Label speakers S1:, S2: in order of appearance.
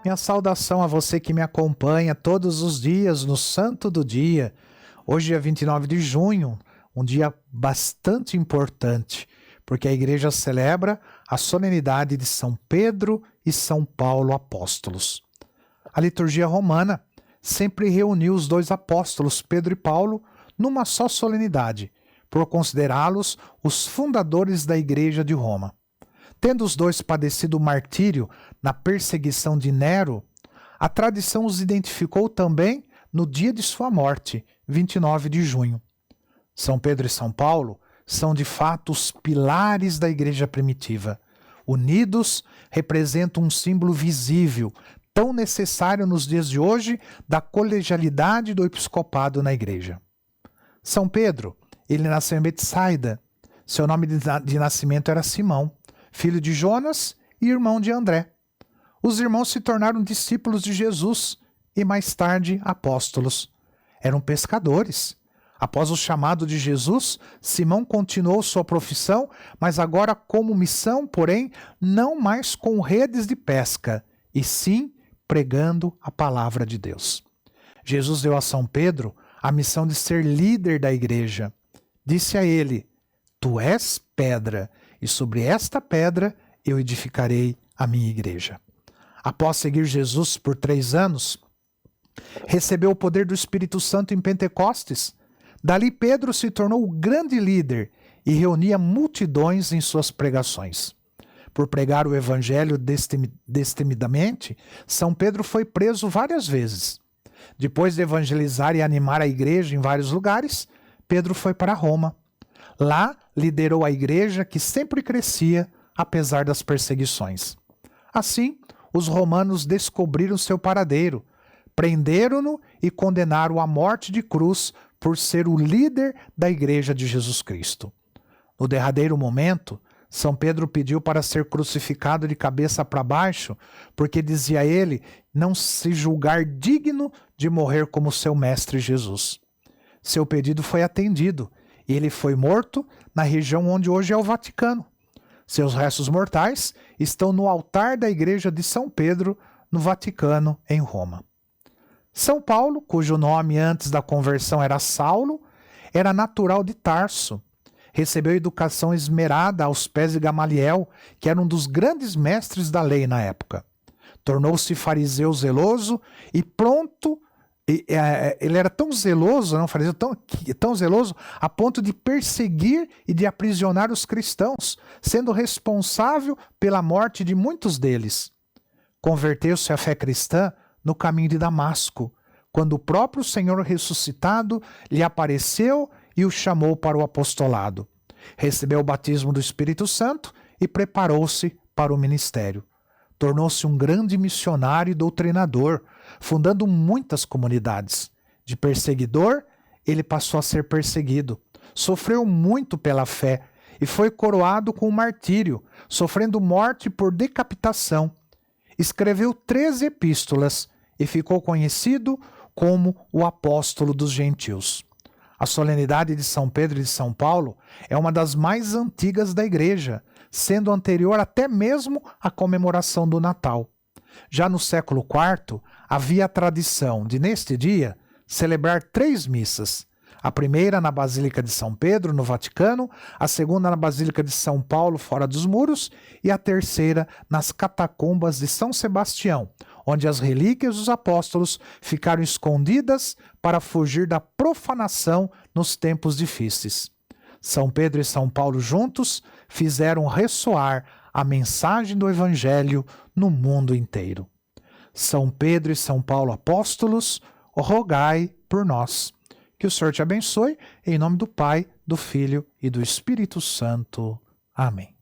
S1: Minha saudação a você que me acompanha todos os dias no Santo do Dia. Hoje é 29 de junho, um dia bastante importante, porque a igreja celebra a solenidade de São Pedro e São Paulo apóstolos. A liturgia romana sempre reuniu os dois apóstolos, Pedro e Paulo, numa só solenidade, por considerá-los os fundadores da igreja de Roma. Tendo os dois padecido o martírio na perseguição de Nero, a tradição os identificou também no dia de sua morte, 29 de junho. São Pedro e São Paulo são de fato os pilares da igreja primitiva. Unidos, representam um símbolo visível, tão necessário nos dias de hoje, da colegialidade do episcopado na igreja. São Pedro, ele nasceu em Betsaida. Seu nome de nascimento era Simão, filho de Jonas e irmão de André. Os irmãos se tornaram discípulos de Jesus e mais tarde apóstolos. Eram pescadores. Após o chamado de Jesus, Simão continuou sua profissão, mas agora como missão, porém, não mais com redes de pesca, e sim pregando a palavra de Deus. Jesus deu a São Pedro a missão de ser líder da igreja. Disse a ele: "Tu és pedra, e sobre esta pedra eu edificarei a minha igreja." Após seguir Jesus por 3 anos, recebeu o poder do Espírito Santo em Pentecostes. Dali Pedro se tornou o grande líder e reunia multidões em suas pregações. Por pregar o evangelho destemidamente, São Pedro foi preso várias vezes. Depois de evangelizar e animar a igreja em vários lugares, Pedro foi para Roma. Lá, liderou a igreja que sempre crescia, apesar das perseguições. Assim, os romanos descobriram seu paradeiro, prenderam-no e condenaram-o à morte de cruz por ser o líder da igreja de Jesus Cristo. No derradeiro momento, São Pedro pediu para ser crucificado de cabeça para baixo, porque, dizia ele, não se julgar digno de morrer como seu mestre Jesus. Seu pedido foi atendido, e ele foi morto na região onde hoje é o Vaticano. Seus restos mortais estão no altar da igreja de São Pedro, no Vaticano, em Roma. São Paulo, cujo nome antes da conversão era Saulo, era natural de Tarso. Recebeu educação esmerada aos pés de Gamaliel, que era um dos grandes mestres da lei na época. Tornou-se fariseu zeloso e pronto. Ele era tão zeloso, não fariseu, tão zeloso, a ponto de perseguir e de aprisionar os cristãos, sendo responsável pela morte de muitos deles. Converteu-se à fé cristã no caminho de Damasco, quando o próprio Senhor ressuscitado lhe apareceu e o chamou para o apostolado. Recebeu o batismo do Espírito Santo e preparou-se para o ministério. Tornou-se um grande missionário e doutrinador, fundando muitas comunidades. De perseguidor, ele passou a ser perseguido. Sofreu muito pela fé e foi coroado com o martírio, sofrendo morte por decapitação. Escreveu 13 epístolas e ficou conhecido como o apóstolo dos gentios. A solenidade de São Pedro e de São Paulo é uma das mais antigas da igreja, sendo anterior até mesmo à comemoração do Natal. Já no século IV, havia a tradição de, neste dia, celebrar 3 missas. A primeira na Basílica de São Pedro, no Vaticano, a segunda na Basílica de São Paulo, fora dos muros, e a terceira nas catacumbas de São Sebastião, onde as relíquias dos apóstolos ficaram escondidas para fugir da profanação nos tempos difíceis. São Pedro e São Paulo juntos fizeram ressoar a mensagem do Evangelho no mundo inteiro. São Pedro e São Paulo apóstolos, rogai por nós. Que o Senhor te abençoe, em nome do Pai, do Filho e do Espírito Santo. Amém.